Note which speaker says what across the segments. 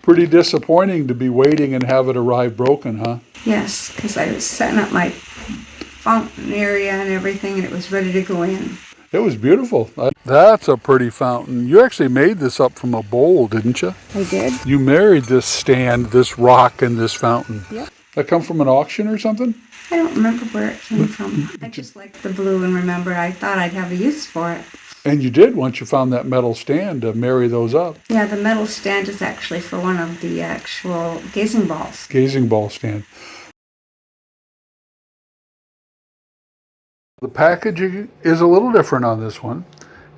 Speaker 1: Pretty disappointing to be waiting and have it arrive broken, huh?
Speaker 2: Yes, because I was setting up my fountain area and everything, and it was ready to go in.
Speaker 1: It was beautiful. That's a pretty fountain. You actually made this up from a bowl, didn't you?
Speaker 2: I did.
Speaker 1: You married this stand, this rock, and this fountain.
Speaker 2: Yep.
Speaker 1: That come from an auction or something?
Speaker 2: I don't remember where it came from. I just liked the blue and remember I thought I'd have a use for it.
Speaker 1: And you did once you found that metal stand to marry those up.
Speaker 2: Yeah, the metal stand is actually for one of the actual gazing balls.
Speaker 1: Gazing ball stand. The packaging is a little different on this one.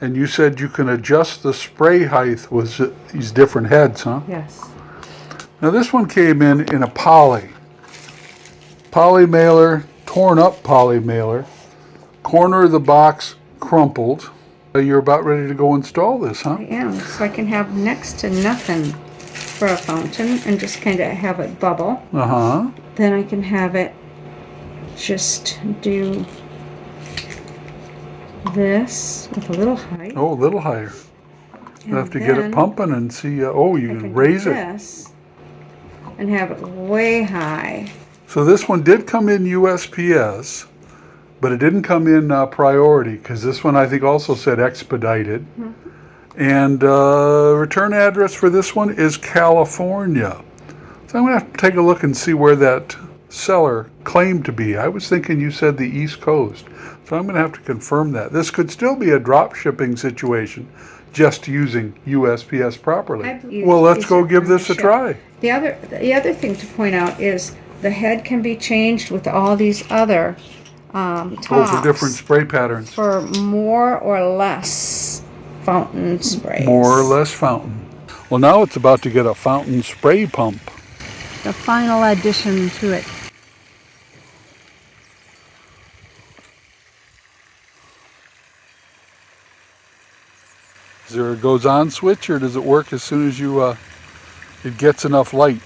Speaker 1: And you said you can adjust the spray height with these different heads, huh?
Speaker 2: Yes.
Speaker 1: Now this one came in a poly mailer, torn up poly mailer, corner of the box crumpled. You're about ready to go install this, huh?
Speaker 2: I am, so I can have next to nothing for a fountain and just kind of have it bubble.
Speaker 1: Uh-huh.
Speaker 2: Then I can have it just do this with a little height.
Speaker 1: Oh, a little higher. You have to get it
Speaker 2: then
Speaker 1: pumping and see, oh, you
Speaker 2: I
Speaker 1: can
Speaker 2: can
Speaker 1: raise
Speaker 2: do
Speaker 1: it.
Speaker 2: this and have it way high.
Speaker 1: So this one did come in USPS, but it didn't come in priority because this one I think also said expedited.
Speaker 2: Mm-hmm.
Speaker 1: And return address for this one is California. So I'm going to have to take a look and see where that seller claimed to be. I was thinking you said the East Coast. So I'm going to have to confirm that. This could still be a drop shipping situation, just using USPS properly. Well, let's go give this a try.
Speaker 2: The other thing to point out is the head can be changed with all these other tops.
Speaker 1: Oh, for different spray patterns.
Speaker 2: For more or less fountain sprays.
Speaker 1: More or less fountain. Well, now it's about to get a fountain spray pump.
Speaker 2: The final addition to it.
Speaker 1: Is there a goes on switch or does it work as soon as you it gets enough light?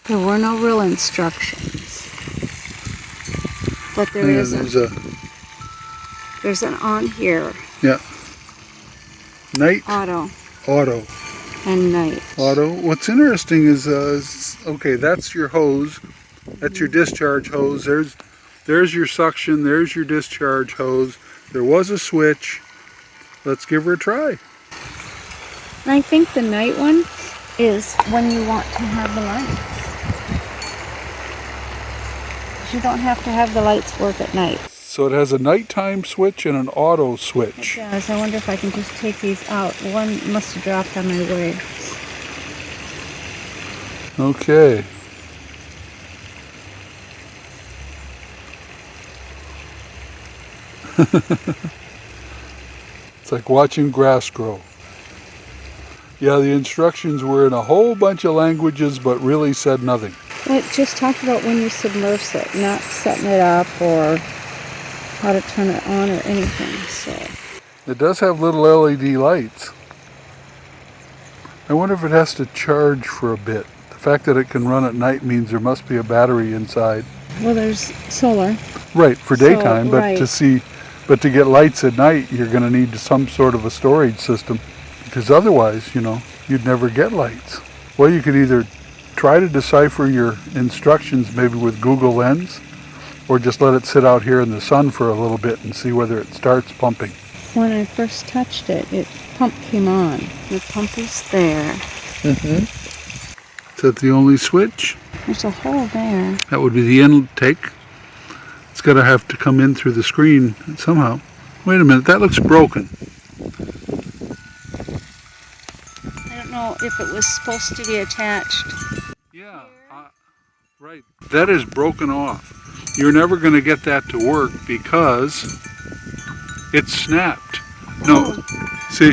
Speaker 2: There were no real instructions, but there's an on here.
Speaker 1: Yeah. Night.
Speaker 2: Auto. And night.
Speaker 1: Auto. What's interesting is, okay, that's your hose. That's your discharge hose. There's your suction. There's your discharge hose. There was a switch. Let's give her a try.
Speaker 2: And I think the night one is when you want to have the lights. You don't have to have the lights work at night.
Speaker 1: So it has a nighttime switch and an auto switch.
Speaker 2: It does. I wonder if I can just take these out. One must have dropped on my way.
Speaker 1: Okay. It's like watching grass grow. Yeah, the instructions were in a whole bunch of languages, but really said nothing.
Speaker 2: Well, it just talked about when you submerge it, not setting it up or how to turn it on or anything. So
Speaker 1: it does have little LED lights. I wonder if it has to charge for a bit. The fact that it can run at night means there must be a battery inside.
Speaker 2: Well, there's solar.
Speaker 1: Right, for daytime,
Speaker 2: So,
Speaker 1: but
Speaker 2: right.
Speaker 1: But to get lights at night, you're going to need some sort of a storage system. Because otherwise, you'd never get lights. Well, you could either try to decipher your instructions maybe with Google Lens, or just let it sit out here in the sun for a little bit and see whether it starts pumping.
Speaker 2: When I first touched it, pump came on. The pump is there.
Speaker 1: Mm-hmm. Is that the only switch?
Speaker 2: There's a hole there.
Speaker 1: That would be the intake. It's got to have to come in through the screen somehow. Wait a minute, that looks broken.
Speaker 2: I don't know if it was supposed to be attached.
Speaker 1: Yeah, right. That is broken off. You're never going to get that to work because it's snapped. No, see?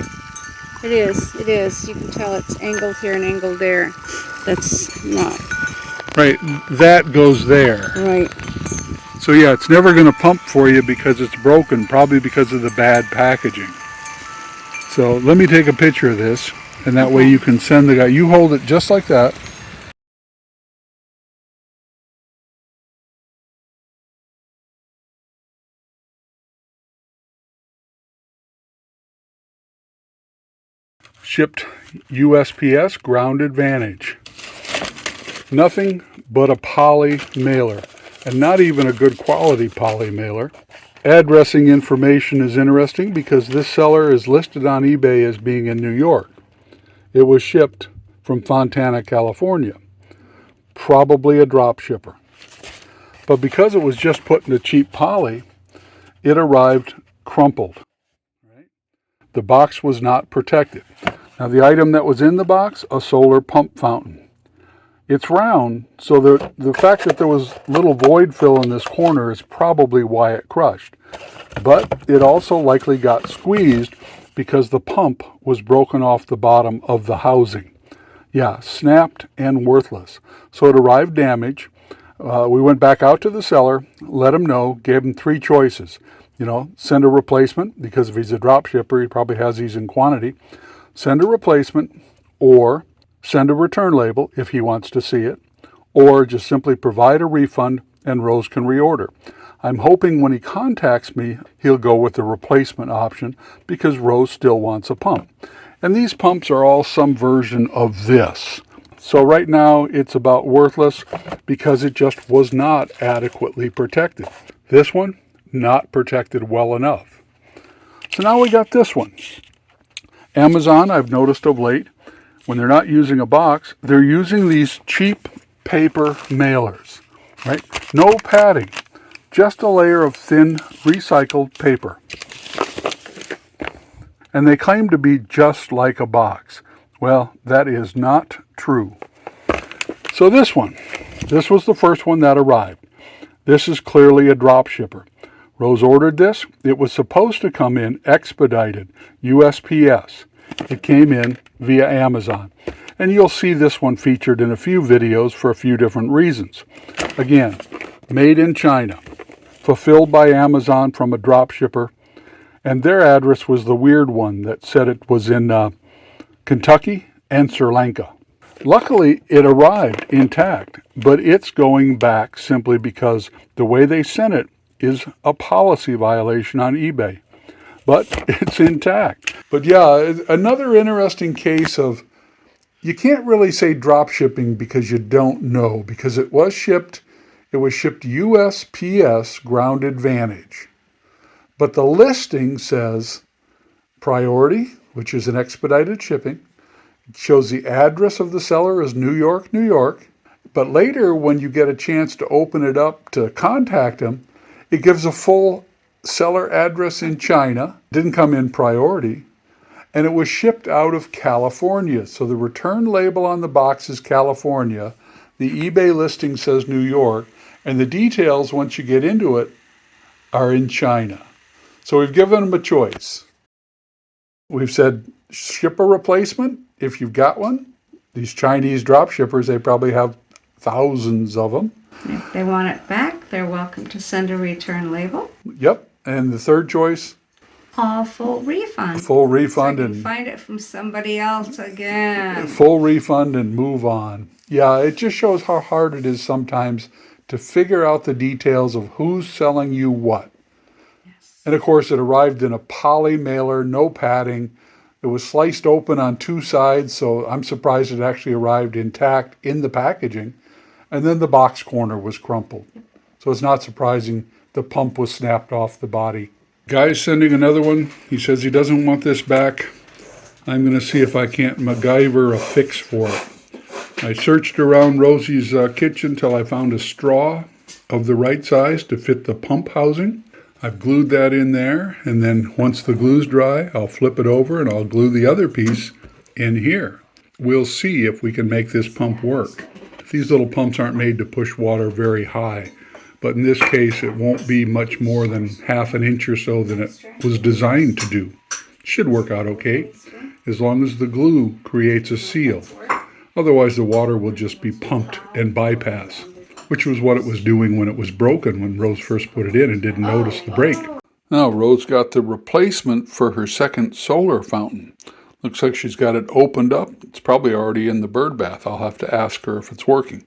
Speaker 2: It is. You can tell it's angled here and angled there. That's not.
Speaker 1: Right, that goes there.
Speaker 2: Right.
Speaker 1: So yeah, it's never going to pump for you because it's broken, probably because of the bad packaging. So let me take a picture of this, and that way you can send the guy. You hold it just like that. shipped USPS ground advantage. Nothing but a poly mailer, and not even a good quality poly mailer. Addressing information is interesting because this seller is listed on eBay as being in New York. It was shipped from Fontana, California. Probably a drop shipper. But because it was just put in a cheap poly, it arrived crumpled. The box was not protected. Now the item that was in the box, a solar pump fountain. It's round, so the fact that there was little void fill in this corner is probably why it crushed. But it also likely got squeezed because the pump was broken off the bottom of the housing. Yeah, snapped and worthless. So it arrived damaged. We went back out to the seller, let him know, gave him 3 choices. Send a replacement, because if he's a drop shipper, he probably has these in quantity. Send a replacement, or send a return label if he wants to see it, or just simply provide a refund and Rose can reorder. I'm hoping when he contacts me, he'll go with the replacement option because Rose still wants a pump. And these pumps are all some version of this. So right now it's about worthless because it just was not adequately protected. This one, not protected well enough. So now we got this one. Amazon, I've noticed of late, when they're not using a box, they're using these cheap paper mailers, right? No padding, just a layer of thin recycled paper. And they claim to be just like a box. Well, that is not true. So this was the first one that arrived. This is clearly a drop shipper. Rose ordered this. It was supposed to come in expedited, USPS. It came in via Amazon. And you'll see this one featured in a few videos for a few different reasons. Again, made in China, fulfilled by Amazon from a drop shipper, and their address was the weird one that said it was in Kentucky and Sri Lanka. Luckily, it arrived intact, but it's going back simply because the way they sent it is a policy violation on eBay. But it's intact. But yeah, another interesting case of, you can't really say drop shipping because you don't know, because it was shipped USPS ground advantage. But the listing says priority, which is an expedited shipping. It shows the address of the seller is New York, New York. But later, when you get a chance to open it up to contact him, it gives a full seller address in China. Didn't come in priority. And it was shipped out of California. So the return label on the box is California. The eBay listing says New York. And the details, once you get into it, are in China. So we've given them a choice. We've said ship a replacement if you've got one. These Chinese drop shippers, they probably have thousands of them.
Speaker 2: If they want it back, they're welcome to send a return label.
Speaker 1: Yep. And the third choice?
Speaker 2: Full refund.
Speaker 1: Full refund,
Speaker 2: so I can find it from somebody else again.
Speaker 1: Full refund and move on. Yeah, it just shows how hard it is sometimes to figure out the details of who's selling you what. Yes. And of course, it arrived in a poly mailer, no padding. It was sliced open on 2 sides, so I'm surprised it actually arrived intact in the packaging. And then the box corner was crumpled. So it's not surprising the pump was snapped off the body. Guy's sending another one. He says he doesn't want this back. I'm going to see if I can't MacGyver a fix for it. I searched around Rosie's kitchen till I found a straw of the right size to fit the pump housing. I've glued that in there, and then once the glue's dry, I'll flip it over and I'll glue the other piece in here. We'll see if we can make this pump work. These little pumps aren't made to push water very high, but in this case it won't be much more than ½ an inch or so than it was designed to do. Should work out okay, as long as the glue creates a seal. Otherwise the water will just be pumped and bypass, which was what it was doing when it was broken, when Rose first put it in and didn't notice the break. Now Rose got the replacement for her second solar fountain. Looks like she's got it opened up. It's probably already in the Birdbath. I'll have to ask her if it's working.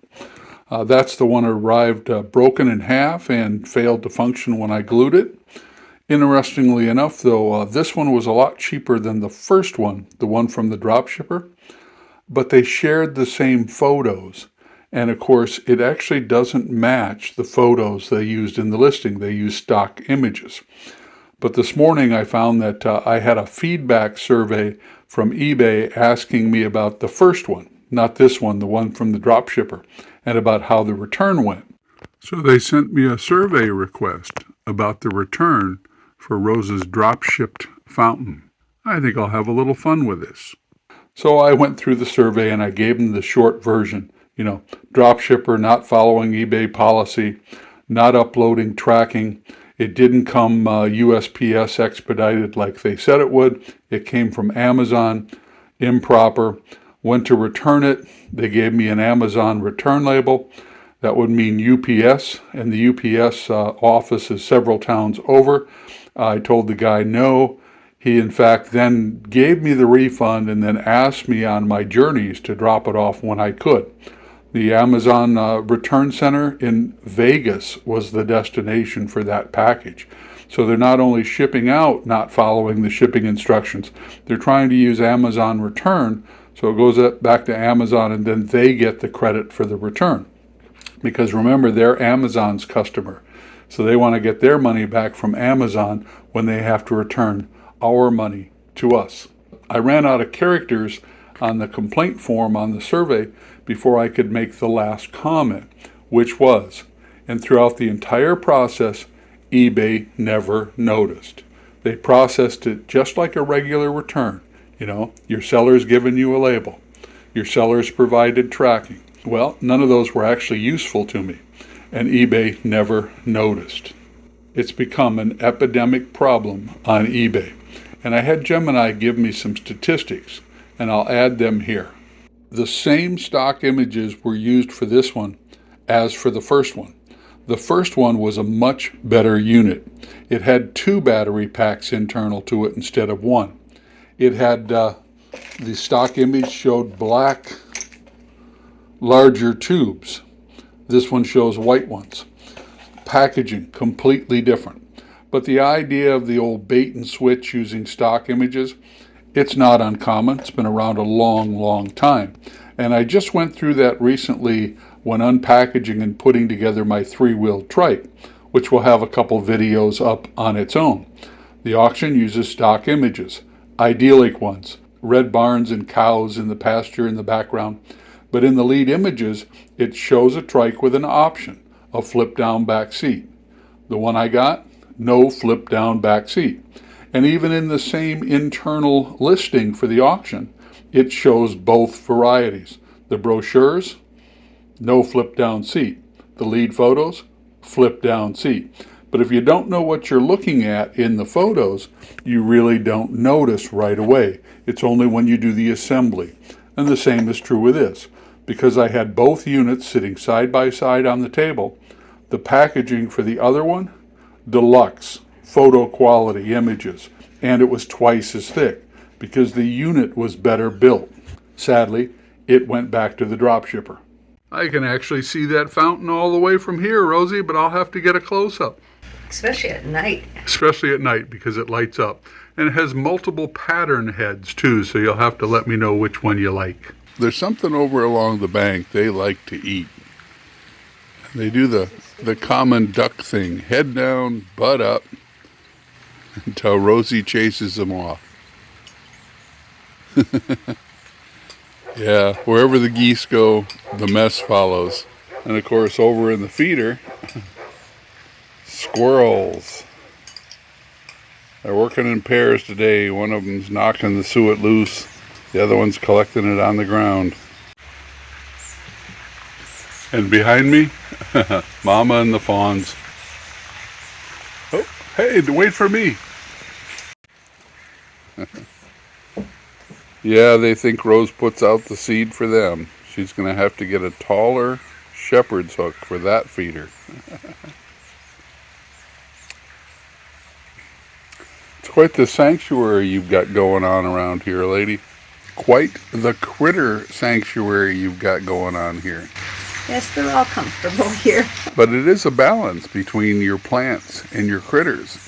Speaker 1: That's the one that arrived broken in half and failed to function when I glued it. Interestingly enough, though, this one was a lot cheaper than the first one, the one from the dropshipper, but they shared the same photos. And of course, it actually doesn't match the photos they used in the listing. They used stock images. But this morning I found that I had a feedback survey from eBay asking me about the first one, not this one, the one from the dropshipper, and about how the return went. So they sent me a survey request about the return for Rose's drop-shipped fountain. I think I'll have a little fun with this. So I went through the survey and I gave them the short version. Dropshipper not following eBay policy, not uploading tracking. It didn't come USPS expedited like they said it would. It came from Amazon, improper. Went to return it. They gave me an Amazon return label. That would mean UPS, and the UPS office is several towns over. I told the guy no. He, in fact, then gave me the refund and then asked me on my journeys to drop it off when I could. The Amazon return center in Vegas was the destination for that package. So they're not only shipping out, not following the shipping instructions, they're trying to use Amazon return, so it goes back to Amazon and then they get the credit for the return. Because remember, they're Amazon's customer. So they want to get their money back from Amazon when they have to return our money to us. I ran out of characters on the complaint form on the survey before I could make the last comment, which was, and throughout the entire process, eBay never noticed. They processed it just like a regular return. Your seller's given you a label. Your seller's provided tracking. Well, none of those were actually useful to me, and eBay never noticed. It's become an epidemic problem on eBay, and I had Gemini give me some statistics, and I'll add them here. The same stock images were used for this one as for the first one. The first one was a much better unit. It had 2 battery packs internal to it instead of 1. It had, the stock image showed black, larger tubes. This one shows white ones. Packaging, completely different. But the idea of the old bait and switch using stock images, it's not uncommon. It's been around a long, long time. And I just went through that recently when unpackaging and putting together my 3-wheeled trike, which will have a couple videos up on its own. The auction uses stock images, idyllic ones, red barns and cows in the pasture in the background. But in the lead images, it shows a trike with an option, a flip-down back seat. The one I got, no flip-down back seat. And even in the same internal listing for the auction, it shows both varieties. The brochures, no flip-down seat. The lead photos, flip-down seat. But if you don't know what you're looking at in the photos, you really don't notice right away. It's only when you do the assembly. And the same is true with this. Because I had both units sitting side by side on the table, the packaging for the other one, deluxe, photo quality images, and it was twice as thick because the unit was better built. Sadly, it went back to the dropshipper. I can actually see that fountain all the way from here, Rosie, but I'll have to get a close-up.
Speaker 3: Especially at night.
Speaker 1: Especially at night because it lights up. And it has multiple pattern heads too, so you'll have to let me know which one you like. There's something over along the bank they like to eat. They do the common duck thing, head down, butt up, until Rosie chases them off. Yeah, wherever the geese go, the mess follows. And of course, over in the feeder, squirrels. They're working in pairs today. One of them's knocking the suet loose. The other one's collecting it on the ground. And behind me, Mama and the fawns. Oh, hey, wait for me. Yeah, they think Rose puts out the seed for them. She's going to have to get a taller shepherd's hook for that feeder. It's quite the sanctuary you've got going on around here, lady. Quite the critter sanctuary you've got going on here.
Speaker 3: Yes, they're all comfortable here.
Speaker 1: But it is a balance between your plants and your critters.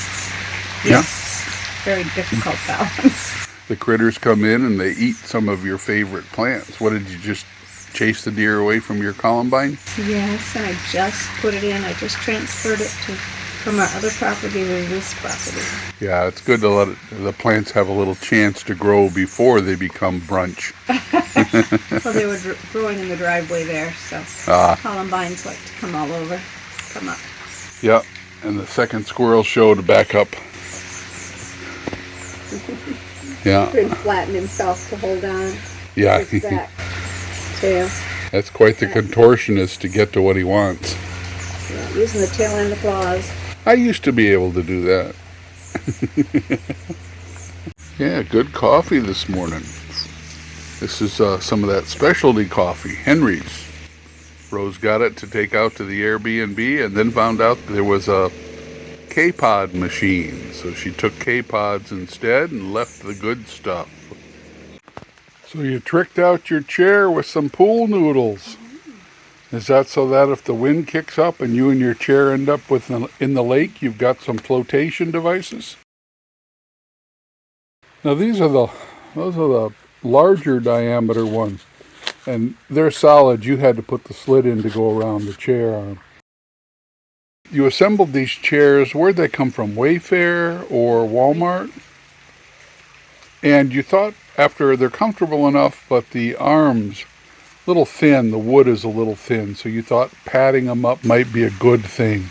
Speaker 3: Yes. Very difficult balance.
Speaker 1: The critters come in and they eat some of your favorite plants. What, did you just chase the deer away from your columbine?
Speaker 3: Yes, and I just put it in. I just transferred it from our other property to this property.
Speaker 1: Yeah, it's good to let the plants have a little chance to grow before they become brunch.
Speaker 3: Well, they were growing in the driveway there, so columbines like to come up.
Speaker 1: Yeah, and the second squirrel showed to back up. Yeah.
Speaker 2: Trying to flatten himself to hold on.
Speaker 1: Yeah.
Speaker 2: His back tail.
Speaker 1: That's quite the contortionist to get to what he wants.
Speaker 2: Yeah, using the tail end of the claws.
Speaker 1: I used to be able to do that. Yeah, good coffee this morning. This is some of that specialty coffee, Henry's. Rose got it to take out to the Airbnb and then found out there was a K-Pod machine. So she took K-Pods instead and left the good stuff. So you tricked out your chair with some pool noodles. Is that so that if the wind kicks up and you and your chair end up in the lake, you've got some flotation devices? Now those are the larger diameter ones, and they're solid. You had to put the slit in to go around the chair arm. You assembled these chairs. Where'd they come from? Wayfair or Walmart? And you thought after they're comfortable enough, but the arms a little thin, the wood is a little thin, so you thought padding them up might be a good thing.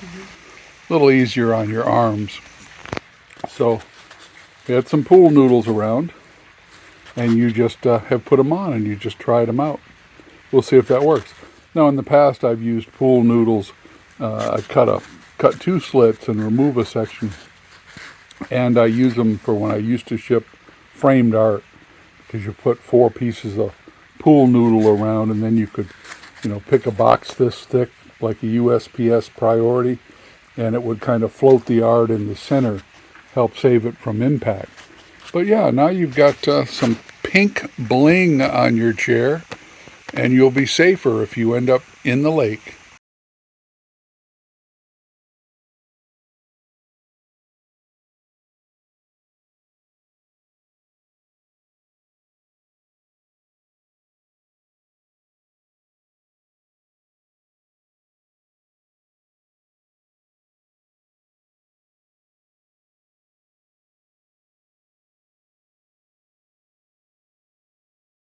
Speaker 1: A little easier on your arms. So we had some pool noodles around, and you just have put them on and you just tried them out. We'll see if that works. Now in the past I've used pool noodles. I cut two slits and remove a section, and I use them for when I used to ship framed art, because you put 4 pieces of pool noodle around, and then you could, pick a box this thick like a USPS priority, and it would kind of float the art in the center, help save it from impact. But yeah, now you've got some pink bling on your chair, and you'll be safer if you end up in the lake.